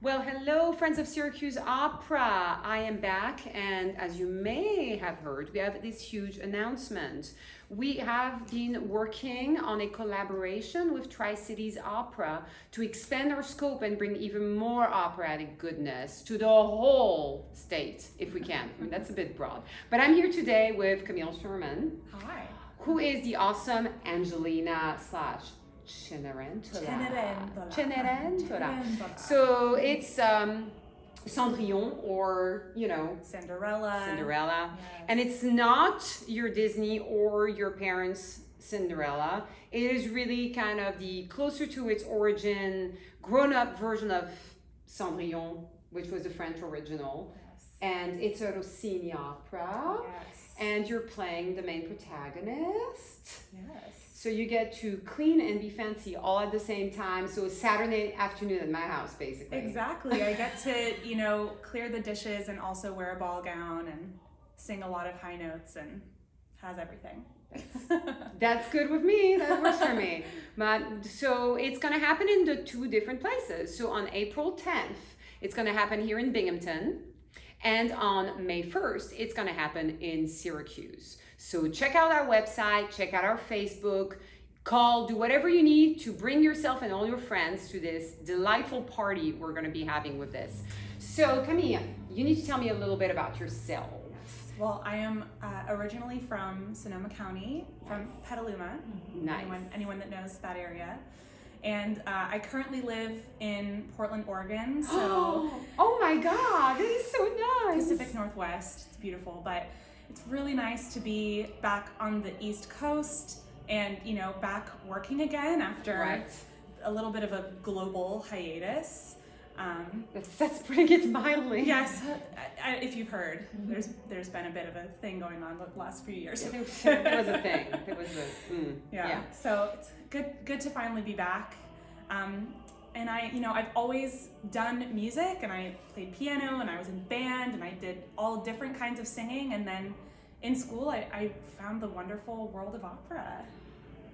Well, hello, friends of Syracuse Opera. I am back, and as you may have heard, we have this huge announcement. We have been working on a collaboration with Tri-Cities Opera to expand our scope and bring even more operatic goodness to the whole state, if we can. I mean, that's a bit broad. But I'm here today with Camille Sherman. Hi. Who is the awesome Angelina slash Cenerentola. So it's Cendrillon, or Cinderella. Cinderella. Yes. And it's not your Disney or your parents' Cinderella. It is really kind of the closer to its origin, grown-up version of Cendrillon, which was the French original. Yes. And it's a Rossini opera. Yes. And you're playing the main protagonist. Yes. So you get to clean and be fancy all at the same time. So it's Saturday afternoon at my house, basically. Exactly. I get to, clear the dishes and also wear a ball gown and sing a lot of high notes and has everything. That's good with me. That works for me. So it's going to happen in the two different places. So on April 10th, it's going to happen here in Binghamton. And on May 1st, it's going to happen in Syracuse. So check out our website, check out our Facebook, call, do whatever you need to bring yourself and all your friends to this delightful party we're going to be having with this. So Camille, you need to tell me a little bit about yourself. Well, I am originally from Sonoma County, from Petaluma. Nice. Anyone that knows that area. And I currently live in Portland, Oregon. So oh my God, that is so nice. Pacific Northwest. It's beautiful, but it's really nice to be back on the East Coast and, back working again after a little bit of a global hiatus. That's putting it mildly. Yes, if you've heard, there's been a bit of a thing going on the last few years. There was a thing. There was yeah. So it's good to finally be back. And I've always done music, and I played piano, and I was in band, and I did all different kinds of singing. And then in school, I found the wonderful world of opera.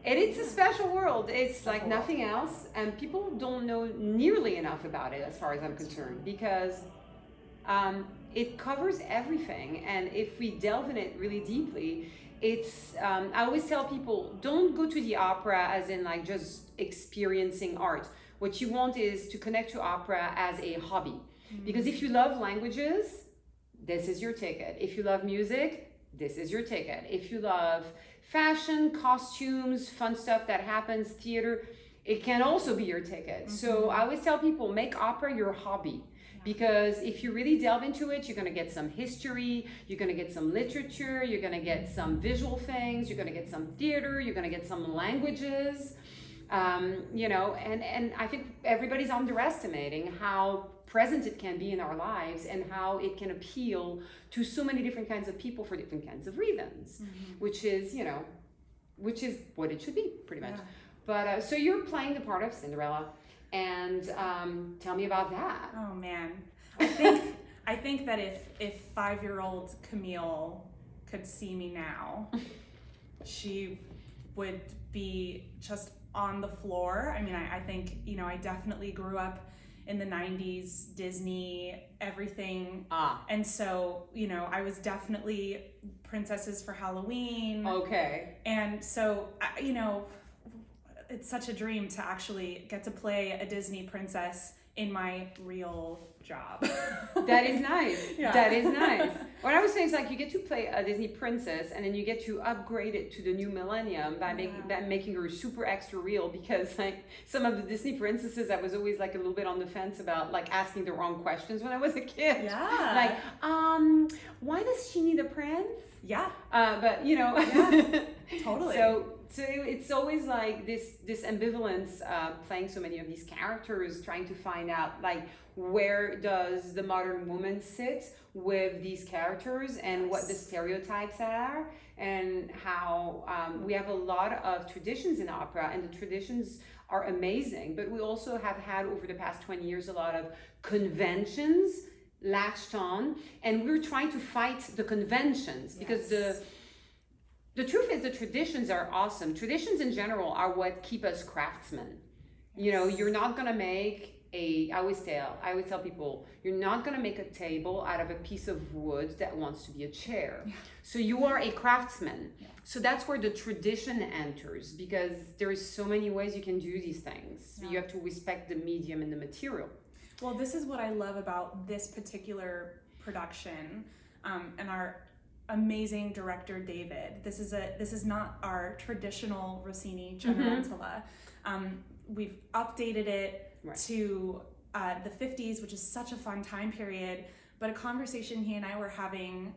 And it's a special world. It's like nothing else, and people don't know nearly enough about it, as far as I'm concerned, because it covers everything. And if we delve in it really deeply, it's I always tell people, don't go to the opera as in like just experiencing art. What you want is to connect to opera as a hobby, because if you love languages, this is your ticket. If you love music, this is your ticket. If you love fashion, costumes, fun stuff that happens, theater, it can also be your ticket. So I always tell people, make opera your hobby, because if you really delve into it, you're going to get some history, you're going to get some literature, you're going to get some visual things, you're going to get some theater, you're going to get some languages, and I think everybody's underestimating how present it can be in our lives and how it can appeal to so many different kinds of people for different kinds of reasons, which is what it should be, pretty much. But so you're playing the part of Cinderella, and tell me about that. Oh man, I think that if 5-year-old Camille could see me now, she would be just on the floor. I mean, I think I definitely grew up in the 90s, Disney, everything. And so, I was definitely princesses for Halloween. Okay. And so, it's such a dream to actually get to play a Disney princess in my real job. That is nice. Yeah. That is nice. What I was saying is like you get to play a Disney princess, and then you get to upgrade it to the new millennium by making her super extra real, because like some of the Disney princesses, I was always like a little bit on the fence about like asking the wrong questions when I was a kid. Yeah. Like, why does she need a prince? Yeah. But Yeah. Totally. So it's always like this ambivalence, playing so many of these characters, trying to find out like where does the modern woman sit with these characters, and what the stereotypes are, and how we have a lot of traditions in opera, and the traditions are amazing, but we also have had over the past 20 years a lot of conventions latched on, and we're trying to fight the conventions, because the truth is the traditions are awesome. Traditions in general are what keep us craftsmen. You're not gonna make I always tell people, you're not going to make a table out of a piece of wood that wants to be a chair. Yeah. So you are a craftsman. Yeah. So that's where the tradition enters, because there's so many ways you can do these things. Yeah. You have to respect the medium and the material. Well, this is what I love about this particular production, and our amazing director David. This is not our traditional Rossini Cenerentola. We've updated it to the 50s, which is such a fun time period. But a conversation he and I were having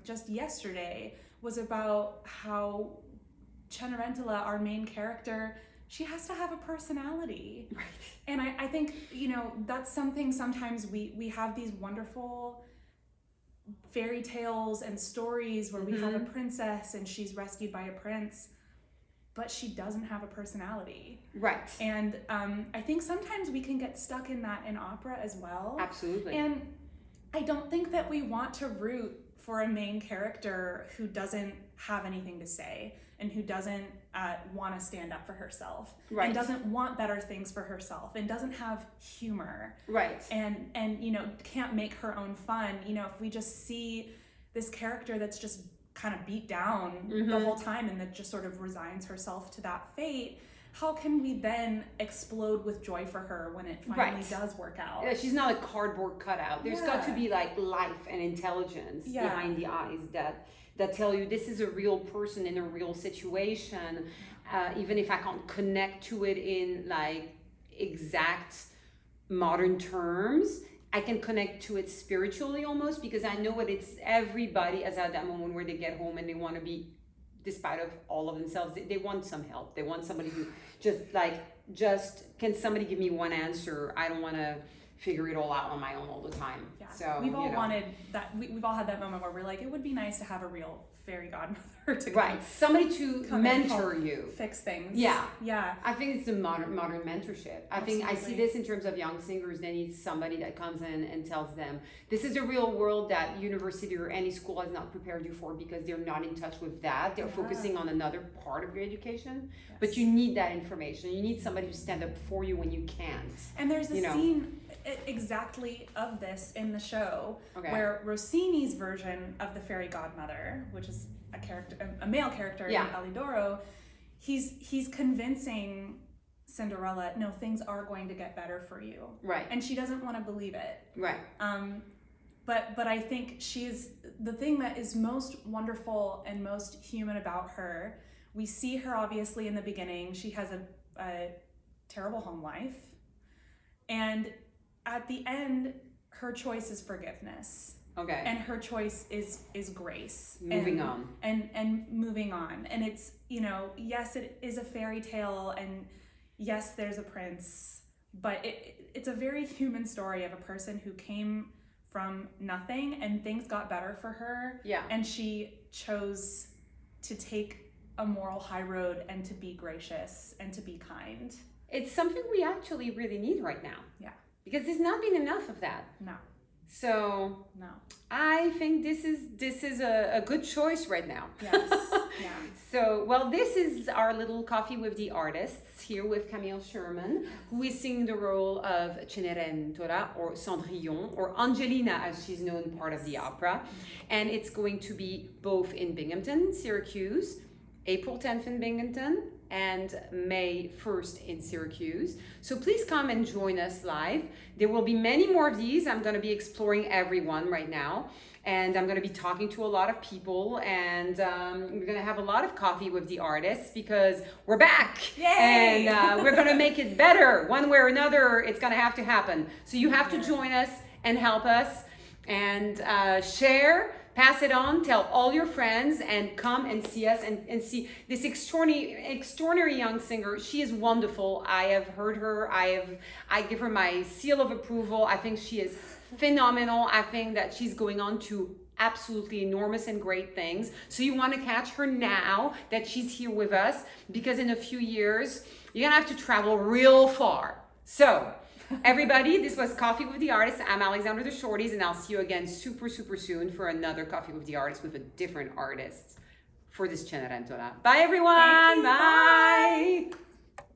just yesterday was about how Cenerentola, our main character, she has to have a personality. Right. And I think, that's something sometimes we have these wonderful fairy tales and stories where we have a princess and she's rescued by a prince, but she doesn't have a personality. Right. And I think sometimes we can get stuck in that in opera as well. Absolutely. And I don't think that we want to root for a main character who doesn't have anything to say and who doesn't want to stand up for herself, right, and doesn't want better things for herself, and doesn't have humor, right, and can't make her own fun. If we just see this character that's just kind of beat down the whole time and that just sort of resigns herself to that fate, how can we then explode with joy for her when it finally does work out? Yeah, she's not a cardboard cutout. There's got to be like life and intelligence behind the eyes that tell you this is a real person in a real situation, even if I can't connect to it in like exact modern terms. I can connect to it spiritually almost, because I know what it's everybody is at that moment where they get home and they want to be, despite of all of themselves, they want some help. They want somebody who just can somebody give me one answer? I don't want to figure it all out on my own all the time. Yeah. So we've all wanted that. We've all had that moment where we're like, it would be nice to have a real fairy godmother to come, somebody to mentor you, fix things. Yeah. I think it's the modern mentorship. I think I see this in terms of young singers. They need somebody that comes in and tells them this is a real world that university or any school has not prepared you for, because they're not in touch with that. They're focusing on another part of your education. Yes. But you need that information. You need somebody to stand up for you when you can't. And there's a scene exactly of this in the show where Rossini's version of the fairy godmother, which is a male character in Alidoro, he's convincing Cinderella, no, things are going to get better for you, right? And she doesn't want to believe it, right? But I think she's the thing that is most wonderful and most human about her. We see her obviously in the beginning. She has a terrible home life, and at the end, her choice is forgiveness. Okay. And her choice is grace. Moving on. And moving on. And it's, yes, it is a fairy tale, and yes, there's a prince, but it's a very human story of a person who came from nothing and things got better for her. Yeah. And she chose to take a moral high road and to be gracious and to be kind. It's something we actually really need right now. Yeah. Because there's not been enough of that. No. So no, I think this is a good choice right now. Yes. Yeah. So, well, this is our little coffee with the artists here with Camille Sherman, who is singing the role of Cenerentola, or Cendrillon, or Angelina as she's known, part of the opera. And it's going to be both in Binghamton, Syracuse, April 10th in Binghamton, and May 1st in Syracuse. So please come and join us live. There will be many more of these. I'm going to be exploring everyone right now, and I'm going to be talking to a lot of people, and we're going to have a lot of coffee with the artists because we're back. Yay! And we're going to make it better one way or another. It's going to have to happen. So you have to join us and help us and share. Pass it on, tell all your friends, and come and see us and see this extraordinary young singer. She is wonderful. I have heard her. I give her my seal of approval. I think she is phenomenal. I think that she's going on to absolutely enormous and great things. So you want to catch her now that she's here with us, because in a few years, you're going to have to travel real far. So everybody, this was Coffee with the Artists. I'm Alexandra the Shorties, and I'll see you again super soon for another Coffee with the Artists with a different artist for this Cenerentola. Bye everyone. Bye.